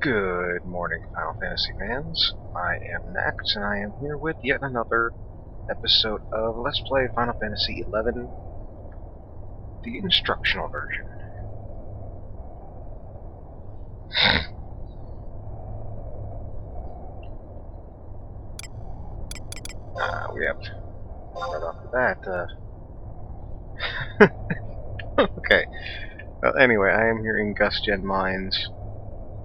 Good morning, Final Fantasy fans. I am Nax, and I am here with yet another episode of Let's Play Final Fantasy XI, the instructional version. We have right off the bat. Okay. Well, anyway, I am here in Gusgen Mines,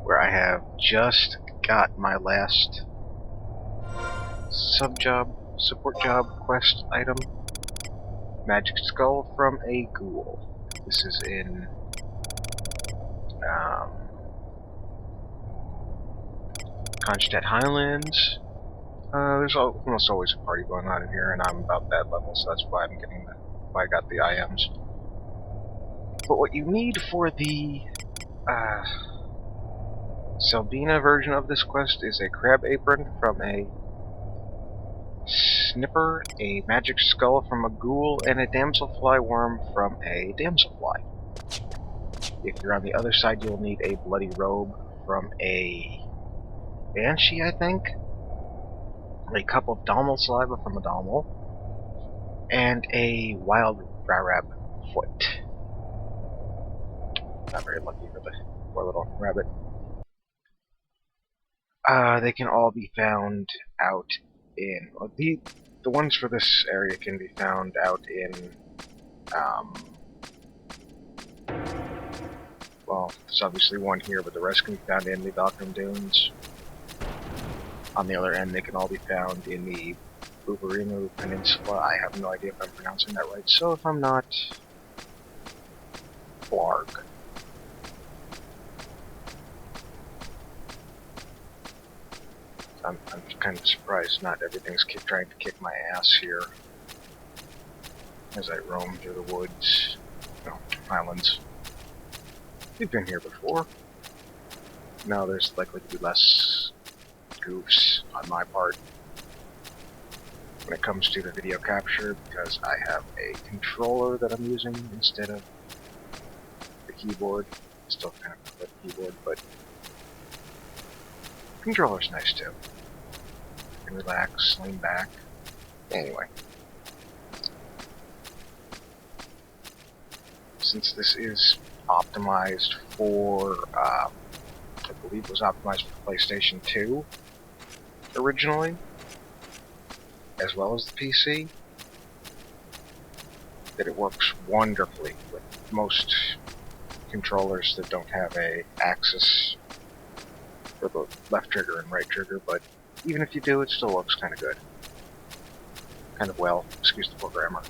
where I have just got my last support job quest item. Magic Skull from a ghoul. This is in Konstadt Highlands. There's almost always a party going on in here, and I'm about that level, so that's why I got the IMs. But what you need for the Selbina version of this quest is a crab apron from a snipper, a magic skull from a ghoul, and a damselfly worm from a damselfly. If you're on the other side, you'll need a bloody robe from a banshee, I think. A cup of Dommel saliva from a Dommel, and a wild Rarab foot. Not very lucky for the poor little rabbit. They can all be found out in... Well, the ones for this area can be found out in... well, there's obviously one here, but the rest can be found in the Valkyrie Dunes. On the other end, they can all be found in the Bubarinu Peninsula. I have no idea if I'm pronouncing that right, so if I'm not... Blarg. I'm kind of surprised not everything's trying to kick my ass here as I roam through the woods, islands. We've been here before. Now there's likely to be less goofs on my part when it comes to the video capture, because I have a controller that I'm using instead of the keyboard. Still kind of a keyboard, but the controller's nice too. You can relax, lean back. Anyway. Since this is optimized for, I believe it was optimized for PlayStation 2 originally, as well as the PC, that it works wonderfully with most controllers that don't have a axis for the left trigger and right trigger, but even if you do, it still works kind of good. Kind of well, excuse the poor grammar.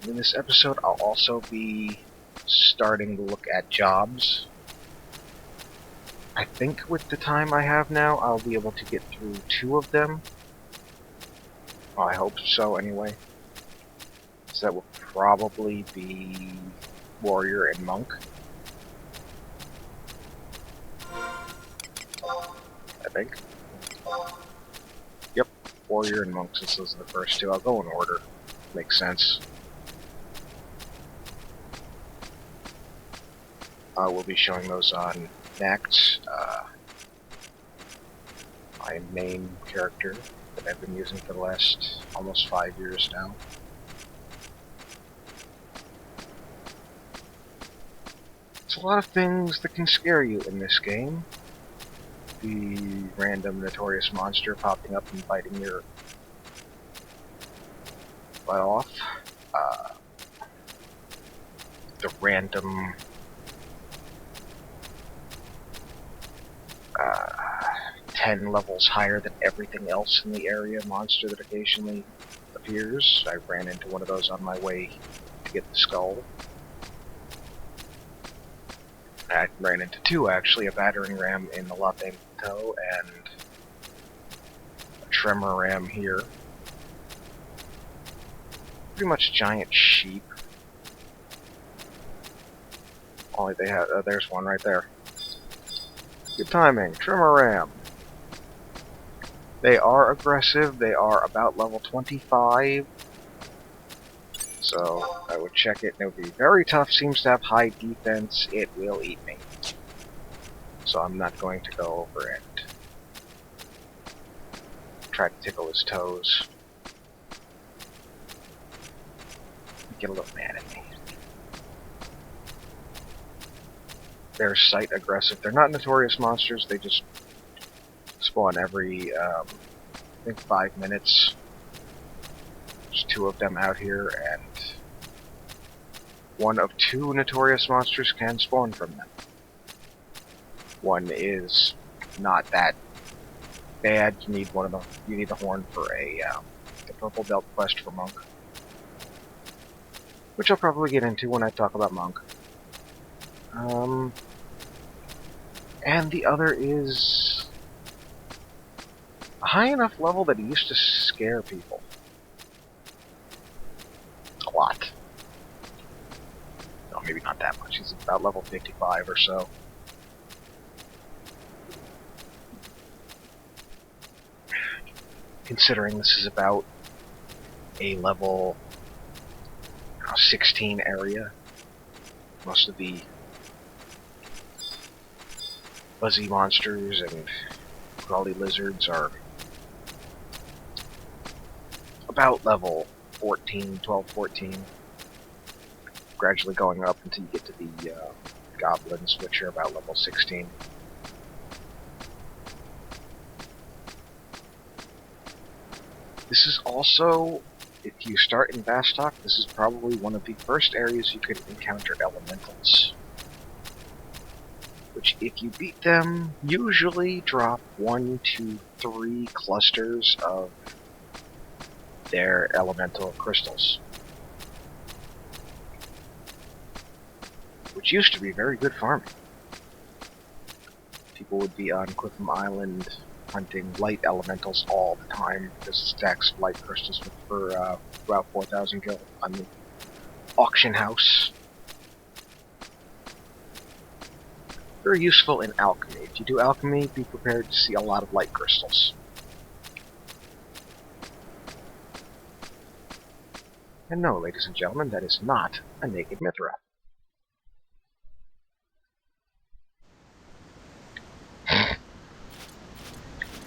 In this episode, I'll also be starting to look at jobs. I think with the time I have now, I'll be able to get through 2 of them. Well, I hope so, anyway. So that will probably be Warrior and Monk. I think. Yep, Warrior and Monk, since those are the first 2. I'll go in order. Makes sense. We'll be showing those on Nact, my main character that I've been using for the last almost 5 years now. There's a lot of things that can scare you in this game. The random notorious monster popping up and biting your butt off. The random 10 levels higher than everything else in the area monster that occasionally appears. I ran into one of those on my way to get the skull. I ran into 2 actually, a battering ram in the Latte Toe and a tremor ram here. Pretty much giant sheep. Only they have, there's one right there. Good timing, tremor ram. They are aggressive, they are about level 25. So I would check it, and it would be very tough, seems to have high defense, it will eat me. so I'm not going to go over and try to tickle his toes. Get a little mad at me. They're site aggressive. They're not notorious monsters, they just spawn every, I think 5 minutes. There's 2 of them out here, and one of 2 notorious monsters can spawn from them. One is not that bad. You need one of them. You need the horn for the purple belt quest for Monk, which I'll probably get into when I talk about Monk. And the other is a high enough level that he used to scare people a lot. No, maybe not that much. He's about level 55 or so. Considering this is about a level 16 area, most of the fuzzy monsters and crawly lizards are about level 14, 12, 14, gradually going up until you get to the goblins, which are about level 16. This is also, if you start in Vastok, this is probably one of the first areas you could encounter elementals, which, if you beat them, usually drop 1 to 3 clusters of their elemental crystals, which used to be very good farming. People would be on Cliffham Island hunting light elementals all the time, because stacks of light crystals for about 4,000 gil on the auction house. Very useful in alchemy. If you do alchemy, be prepared to see a lot of light crystals. And no, ladies and gentlemen, that is not a naked Mithra.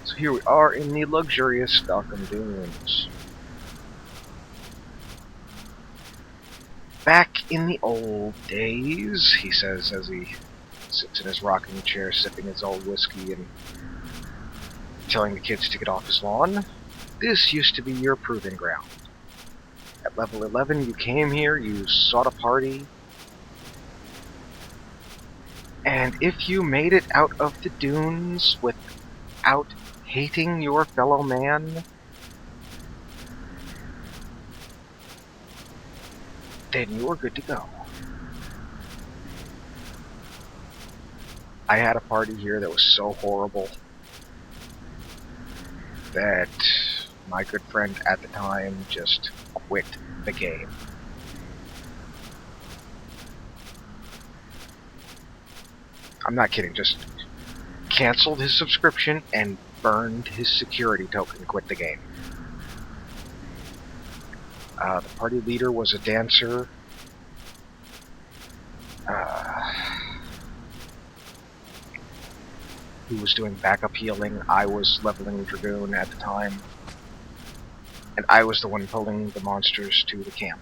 So here we are in the luxurious Falcon Dunes. Back in the old days, he says as he sits in his rocking chair sipping his old whiskey and telling the kids to get off his lawn, this used to be your proving ground. At level 11, you came here, you sought a party, and if you made it out of the dunes without hating your fellow man, then you were good to go. I had a party here that was so horrible that my good friend at the time just quit the game. I'm not kidding, just canceled his subscription and burned his security token, quit the game. The party leader was a dancer. Who was doing backup healing. I was leveling Dragoon at the time. And I was the one pulling the monsters to the camp.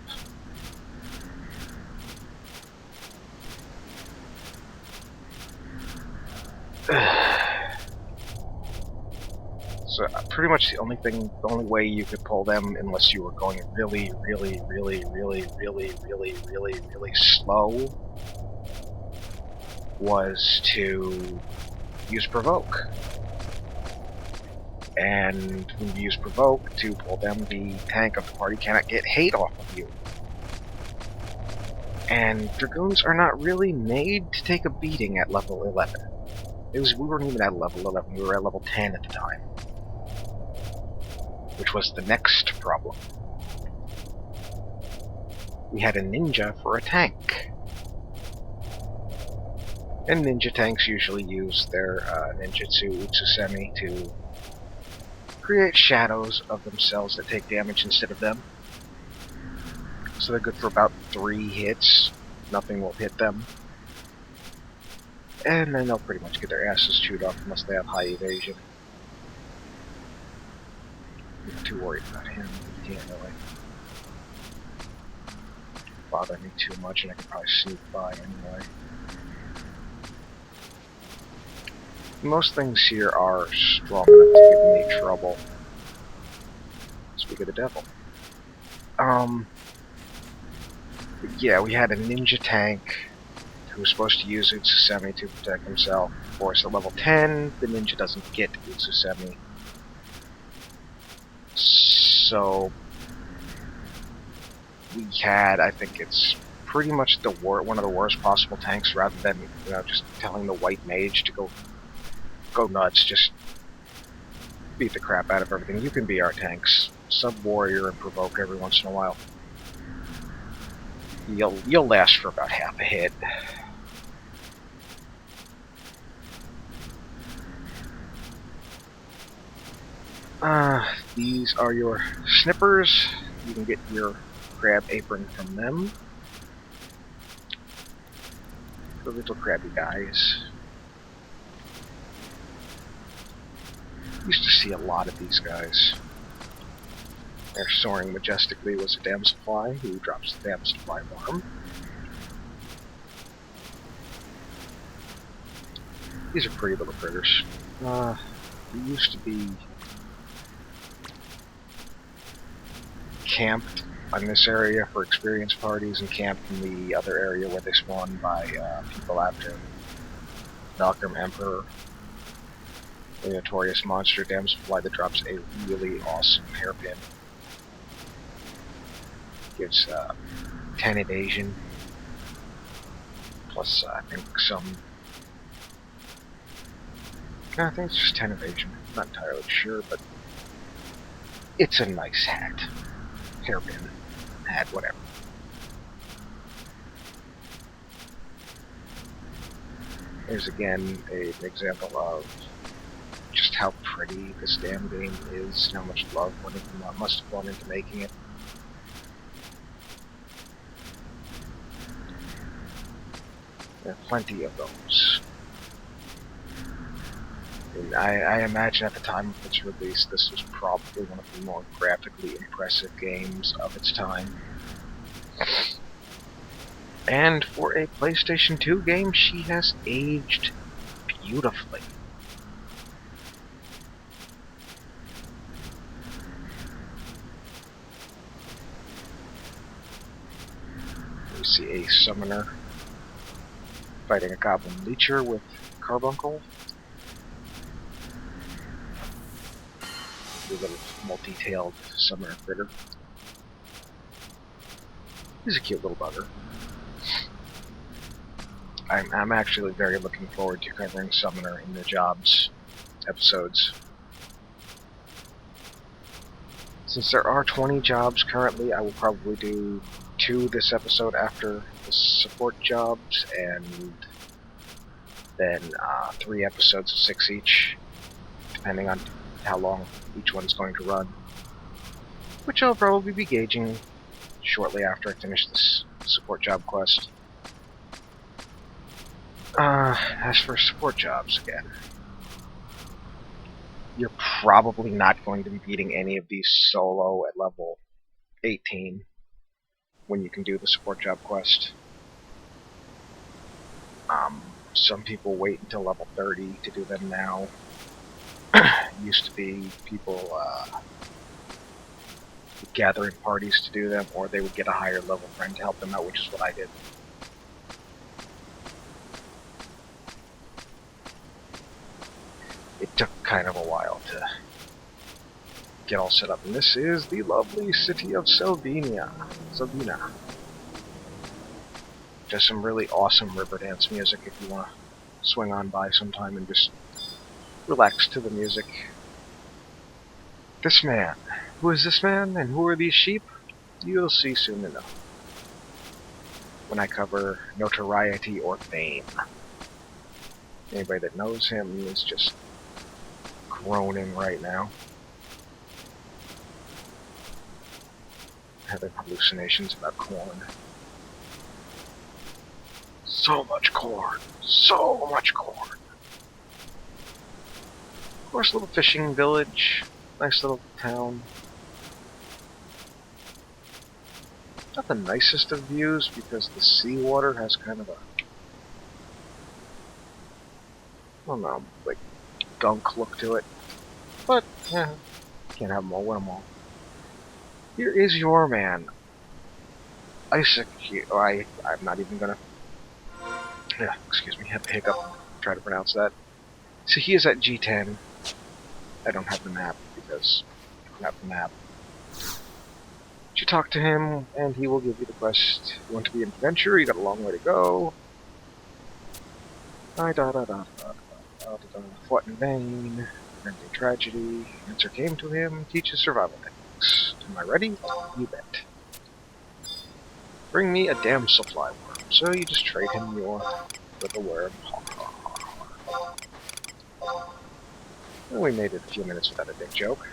So pretty much the only way you could pull them, unless you were going really slow, was to use Provoke. And when you use Provoke to pull them, the tank of the party cannot get hate off of you. And Dragoons are not really made to take a beating at level 11. We weren't even at level 11, we were at level 10 at the time. Which was the next problem. We had a ninja for a tank. And ninja tanks usually use their ninjutsu utsusemi to create shadows of themselves that take damage instead of them. So they're good for about 3 hits. Nothing will hit them. And then they'll pretty much get their asses chewed off unless they have high evasion. I'm not too worried about him. He can't really bother me too much, and I can probably sneak by anyway. Most things here are strong enough to give me trouble. Speak of the devil. Yeah, we had a ninja tank who was supposed to use Utsusemi to protect himself. Of course, at level 10, the ninja doesn't get Utsusemi. So, we had, I think it's pretty much one of the worst possible tanks, rather than, just telling the white mage to go nuts, just beat the crap out of everything. You can be our tanks. Sub-warrior and provoke every once in a while. You'll last for about half a hit. These are your snippers. You can get your crab apron from them. The little crabby guys. Used to see a lot of these guys. They're soaring majestically was a damselfly who drops the damselfly worm. These are pretty little critters. They used to be camped on this area for experience parties and camped in the other area where they spawn by people after Valkyrie Emperor, the notorious monster damselfly that drops a really awesome hairpin. Gives 10 evasion, plus I think it's just 10 evasion. I'm not entirely sure, but it's a nice hat. Hairpin. Hat, whatever. Here's again an example of just how pretty this damn game is, and how much love must have gone into making it. There are plenty of those. And I imagine at the time of its release, this was probably one of the more graphically impressive games of its time. And for a PlayStation 2 game, she has aged beautifully. We see a summoner fighting a goblin leecher with carbuncle. A little multi-tailed summoner critter. He's a cute little bugger. I'm actually very looking forward to covering Summoner in the Jobs episodes. Since there are 20 jobs currently, I will probably do 2 this episode after the support jobs, and then 3 episodes of 6 each, depending on how long each one's going to run. Which I'll probably be gauging shortly after I finish this support job quest. As for support jobs again, you're probably not going to be beating any of these solo at level 18 when you can do the support job quest. Some people wait until level 30 to do them now. Used to be people gathering parties to do them, or they would get a higher level friend to help them out, which is what I did. It took kind of a while to get all set up, and this is the lovely city of Selvina. Does some really awesome river dance music if you want to swing on by sometime and just relax to the music. This man. Who is this man, and who are these sheep? You'll see soon enough when I cover notoriety or fame. Anybody that knows him is just groaning right now, having hallucinations about corn. So much corn. So much corn. Of course, little fishing village. Nice little town. Not the nicest of views because the seawater has kind of a, I don't know, like gunk look to it. But, yeah, can't have them all, win them all. Here is your man. Isaac, I'm not even gonna, yeah, excuse me, had the hiccup, try to pronounce that. So he is at G10. I don't have the map because I don't have the map. You talk to him, and he will give you the quest. You want to be an adventurer? You got a long way to go. Fought in vain. Ending tragedy. Answer came to him. Teaches survival techniques. Am I ready? You bet. Bring me a damn supply worm. So you just trade him your little worm. Well, we made it a few minutes without a dick joke.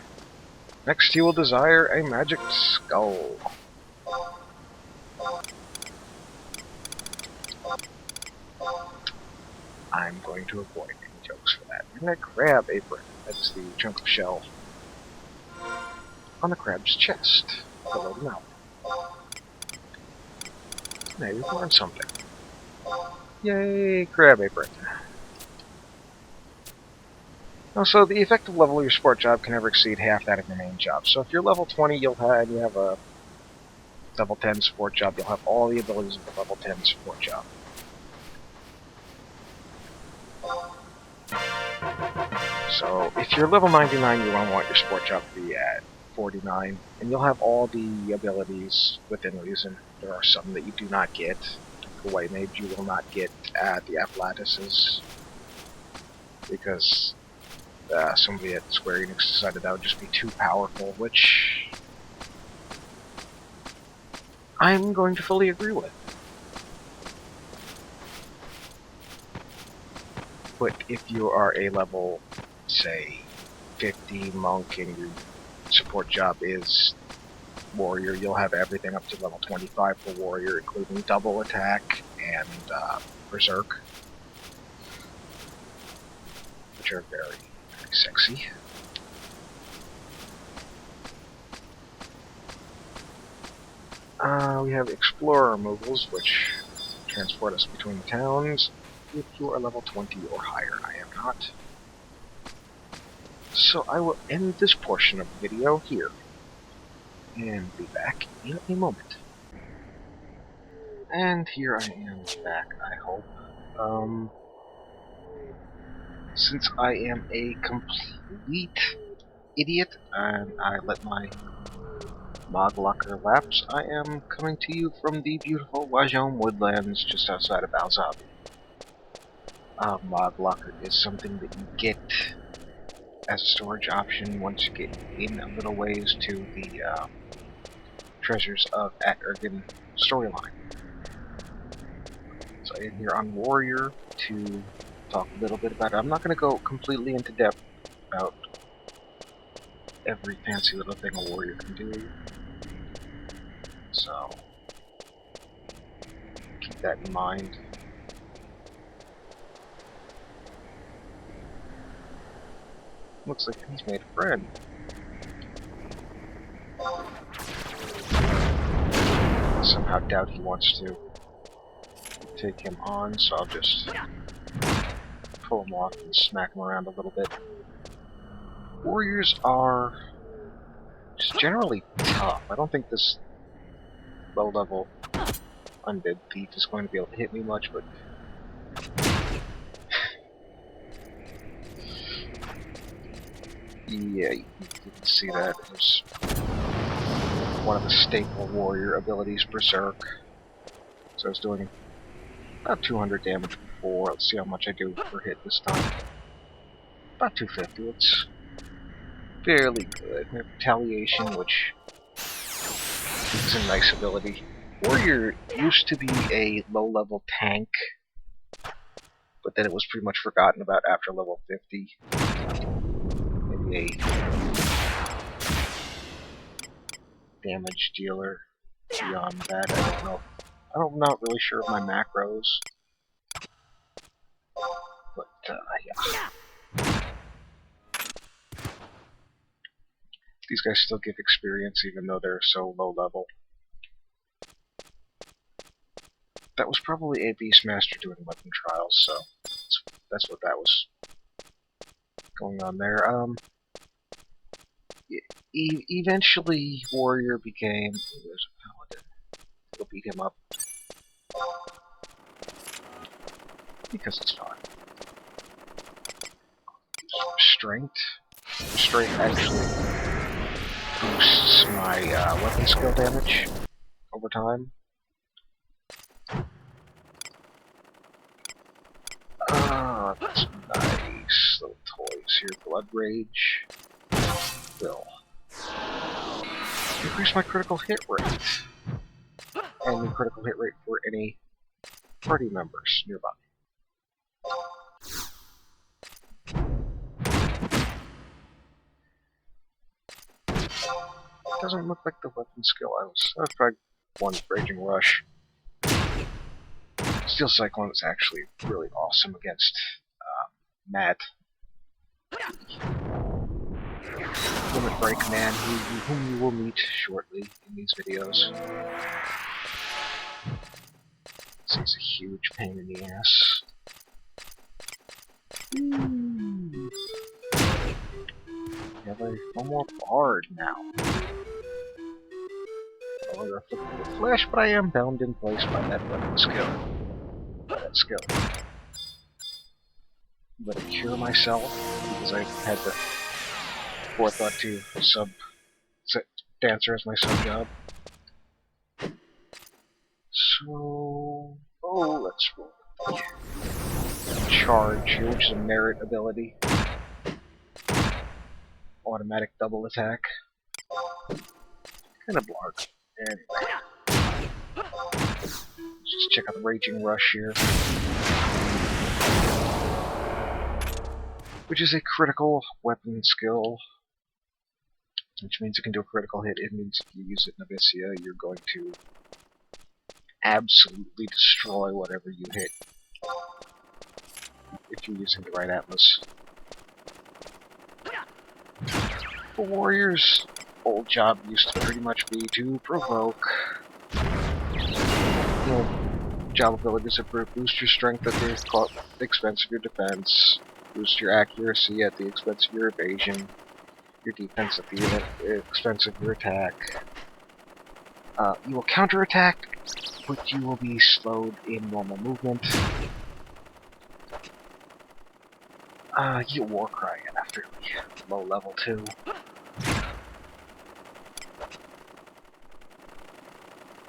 Next, you will desire a magic skull. I'm going to avoid any jokes for that. And a crab apron. That's the chunk of shell on the crab's chest, below the mouth. Now you've learned something. Yay, crab apron. Also, the effective level of your support job can never exceed half that of your main job. So if you're level 20, you have a level 10 support job, you'll have all the abilities of a level 10 support job. So if you're level 99, you want your support job to be at 49, and you'll have all the abilities within reason. There are some that you do not get. The White Mage you will not get at the Applatuses, because somebody at Square Enix decided that would just be too powerful, which I'm going to fully agree with. But if you are a level, say, 50 monk and your support job is warrior, you'll have everything up to level 25 for warrior, including double attack and berserk, which are very, very sexy. We have explorer removals, which transport us between the towns. If you are level 20 or higher, I am not. So I will end this portion of the video here, and be back in a moment. And here I am back, I hope. Since I am a complete idiot, and I let my mod locker lapse, I am coming to you from the beautiful Wajom woodlands just outside of Alzabi. Mod locker is something that you get as a storage option once you get in a little ways to the treasures of Aht Urhgan storyline. So I am here on Warrior to talk a little bit about it. I'm not going to go completely into depth about every fancy little thing a warrior can do. So keep that in mind. Looks like he's made a friend. I somehow doubt he wants to take him on, so I'll just pull him off and smack him around a little bit. Warriors are just generally tough. I don't think this low-level undead thief is going to be able to hit me much, but yeah, you can see that. There's one of the staple warrior abilities, Berserk. So I was doing about 200 damage before. Let's see how much I do per hit this time. About 250. It's fairly good. We have Retaliation, which is a nice ability. Warrior used to be a low-level tank, but then it was pretty much forgotten about after level 50. Maybe a damage dealer. Beyond that, I don't know. I'm not really sure of my macros. These guys still give experience even though they're so low level. That was probably a Beastmaster doing weapon trials, so that's what that was going on there. Eventually, Warrior became... Oh, there's a Paladin. We'll beat him up. Because it's fun. Strength. Strength actually boosts my weapon skill damage over time. Ah, that's nice. Little toys here. Blood Rage. Will increase my critical hit rate. And the critical hit rate for any party members nearby. Doesn't look like the weapon skill I was... I've tried one Raging Rush. Steel Cyclone is actually really awesome against Matt. Limit Break Man, whom you will meet shortly in these videos. This is a huge pain in the ass. We have one more bard now. No longer afflicted with flesh, but I am bound in place by that weapon skill. That skill. I'm gonna cure myself because I had the forethought to set Dancer as my sub job. So, let's roll Charge here, which is a merit ability. Automatic double attack. Kind of blarg. Anyway. Let's just check out the Raging Rush here. Which is a critical weapon skill. Which means it can do a critical hit. It means if you use it in Abyssia, you're going to absolutely destroy whatever you hit. If you're using the right Atlas. For Warriors, old job used to pretty much be to provoke. You know, job abilities that boost your strength at the expense of your defense, boost your accuracy at the expense of your evasion, your defense at the expense of your attack. You will counterattack, but you will be slowed in normal movement. You get Warcry after low level 2.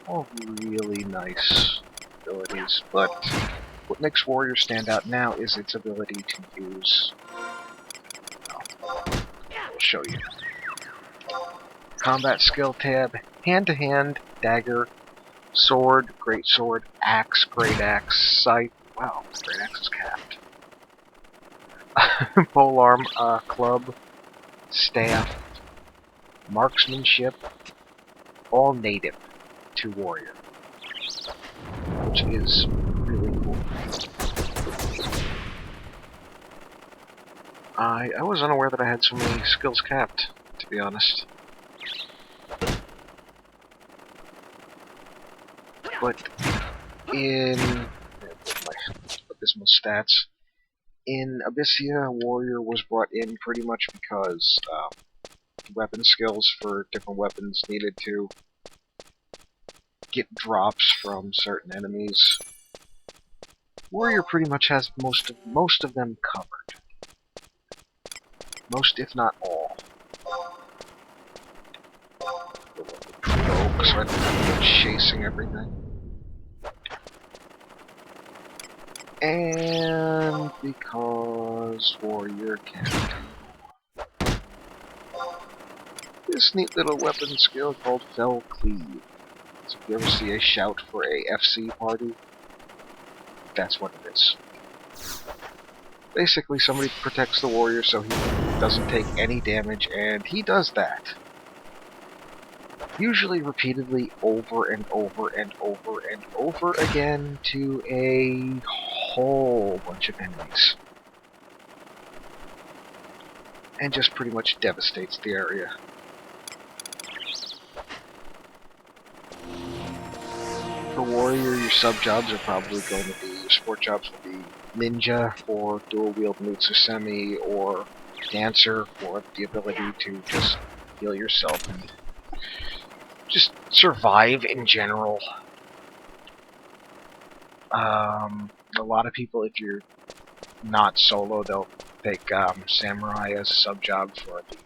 All really nice abilities, but what makes Warrior stand out now is its ability to use... I'll show you. Combat skill tab, hand-to-hand, dagger, sword, great sword, axe, great axe, scythe. Wow, great axe is capped. Polearm, club, staff, marksmanship, all native to Warrior, which is really cool. I was unaware that I had so many skills capped, to be honest. But in my abysmal stats, in Abyssia, Warrior was brought in pretty much because weapon skills for different weapons needed to get drops from certain enemies. Warrior pretty much has most of them covered. Most, if not all. So I don't have to go chasing everything. And because Warrior can do this neat little weapon skill called Fell Cleave. So if you ever see a shout for a FC party, that's what it is. Basically, somebody protects the Warrior so he doesn't take any damage, and he does that. Usually repeatedly over and over and over and over again to a whole bunch of enemies. And just pretty much devastates the area. For warrior, your sub jobs are probably going to be, your sport jobs will be ninja for dual wield Mutsusemi, or dancer for the ability to just heal yourself and just survive in general. A lot of people, if you're not solo, they'll take samurai as a sub job for the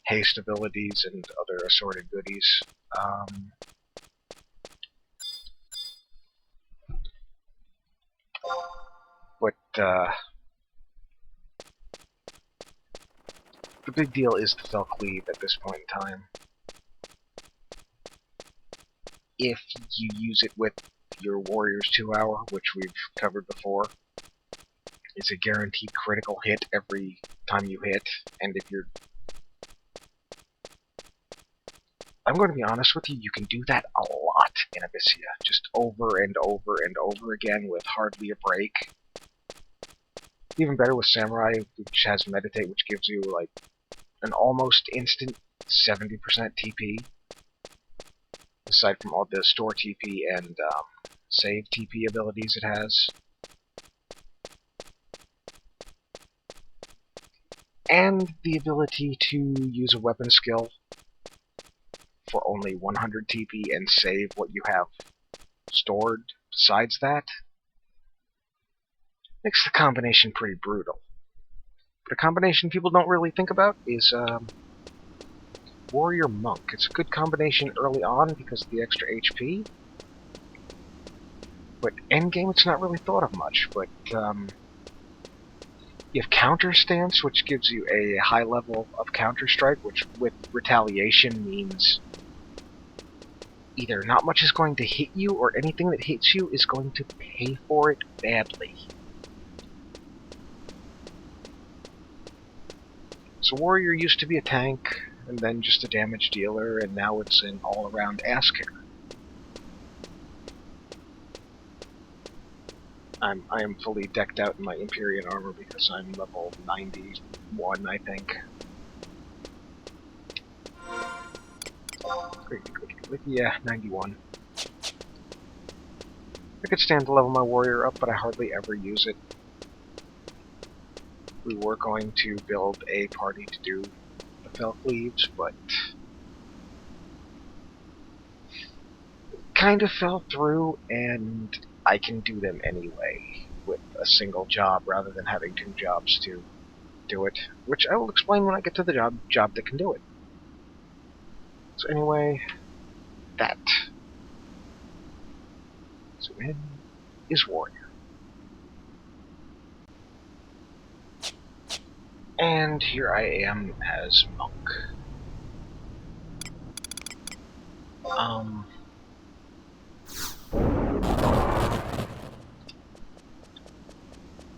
haste abilities and other assorted goodies. But the big deal is the Fell Cleave at this point in time. If you use it with your Warrior's 2-hour, which we've covered before, it's a guaranteed critical hit every time you hit, and if you're... I'm going to be honest with you, you can do that a lot in Abyssia, just over and over and over again with hardly a break. Even better with Samurai, which has Meditate, which gives you like an almost instant 70% TP, aside from all the store TP and save TP abilities it has. And the ability to use a weapon skill for only 100 TP and save what you have stored besides that makes the combination pretty brutal. But a combination people don't really think about is Warrior Monk. It's a good combination early on because of the extra HP, but endgame it's not really thought of much. But you have Counter Stance, which gives you a high level of Counter Strike, which with Retaliation means either not much is going to hit you, or anything that hits you is going to pay for it badly. So Warrior used to be a tank, and then just a damage dealer, and now it's an all-around ass kicker. I am fully decked out in my Empyrean armor because I'm level 91, I think. Yeah, 91. I could stand to level my warrior up, but I hardly ever use it. We were going to build a party to do the Fell Cleaves, but kind of fell through, and I can do them anyway with a single job rather than having 2 jobs to do it, which I will explain when I get to the job that can do it. So anyway, that zoom in is warrior. And here I am as monk.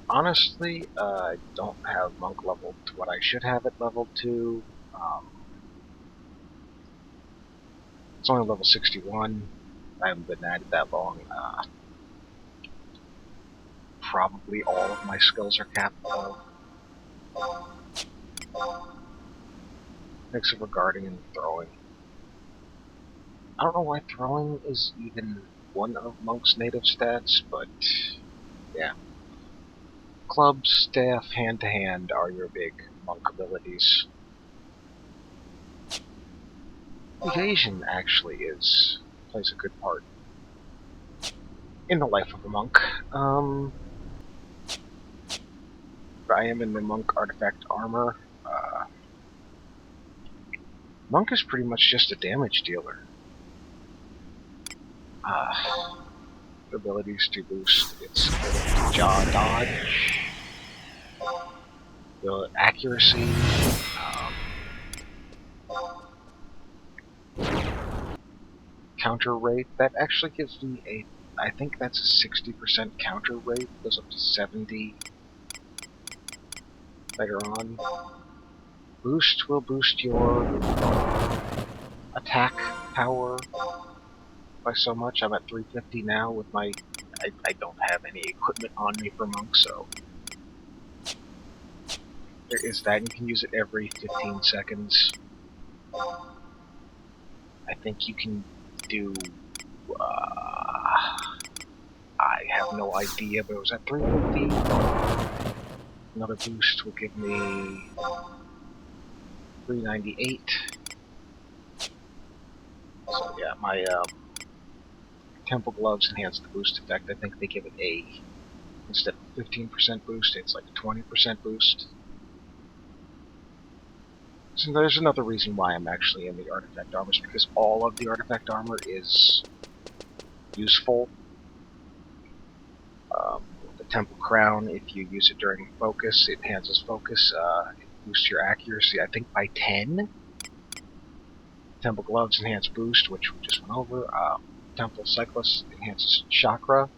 Honestly, I don't have monk leveled to what I should have it leveled to. It's only level 61. I haven't been at it that long. Probably all of my skills are capped though. Except for guarding and throwing. I don't know why throwing is even one of Monk's native stats, but yeah. Club, staff, hand-to-hand are your big Monk abilities. Evasion actually plays a good part in the life of a monk. I am in the monk artifact armor. Monk is pretty much just a damage dealer. Abilities to boost its jaw dodge, the accuracy, counter rate. That actually gives me a, I think that's a 60% counter rate, goes up to 70 later on. Boost will boost your attack power by so much. I'm at 350 now with my... I don't have any equipment on me for monk, so... There is that. You can use it every 15 seconds. I think you can do I have no idea, but it was at 350. Another boost will give me 398. So yeah, my Temple Gloves enhance the boost effect. I think they give it a, instead of 15% boost, it's like 20% boost. So there's another reason why I'm actually in the artifact armors, because all of the artifact armor is useful. The Temple Crown, if you use it during focus, it enhances focus. It boosts your accuracy, I think, by 10. Temple Gloves enhance boost, which we just went over. Temple Cyclist enhances chakra,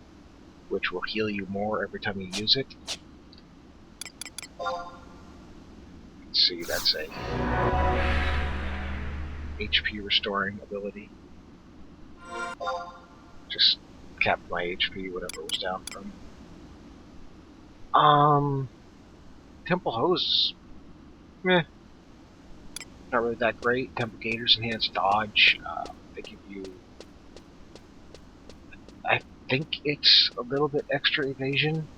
which will heal you more every time you use it. Let's see, that's a HP restoring ability. Just capped my HP, whatever it was down from. Temple Hose, meh, not really that great. Temple Gators enhance dodge. They give you, I think it's a little bit extra evasion.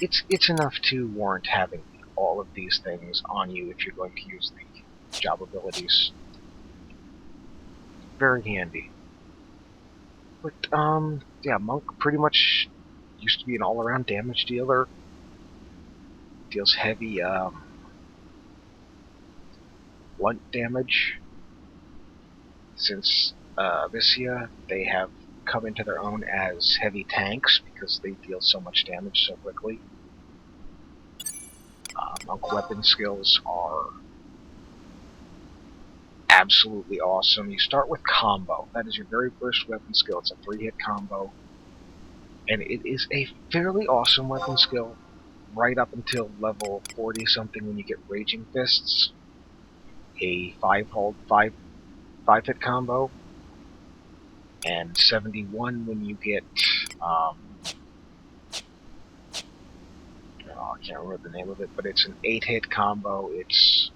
It's enough to warrant having all of these things on you if you're going to use the job abilities. Very handy. But yeah, Monk pretty much used to be an all-around damage dealer. Deals heavy blunt damage. Since Viscia, they have come into their own as heavy tanks because they deal so much damage so quickly. Monk weapon skills are absolutely awesome. You start with combo. That is your very first weapon skill. It's a 3-hit combo. And it is a fairly awesome weapon skill right up until level 40-something when you get Raging Fists. A 5-hit combo. And 71 when you get I can't remember the name of it, but it's an 8-hit combo. It's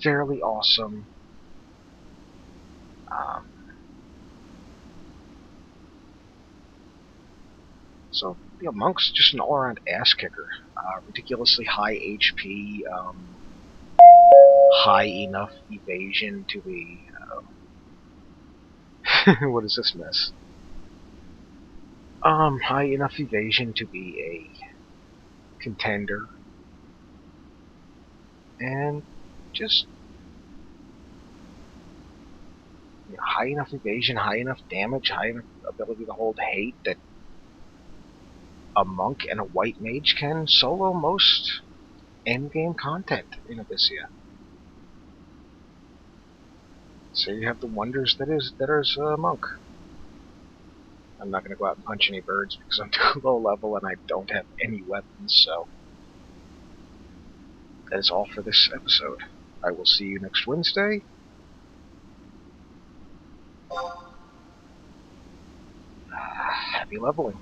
fairly awesome. So, yeah, Monk's just an all-around ass kicker. Ridiculously high HP, high enough evasion to be... what is this mess? High enough evasion to be a contender. And just high enough evasion, high enough damage, high enough ability to hold hate that a monk and a white mage can solo most endgame content in Abyssia. So you have the wonders that is Monk. I'm not going to go out and punch any birds because I'm too low level and I don't have any weapons, so that is all for this episode. I will see you next Wednesday. Happy leveling.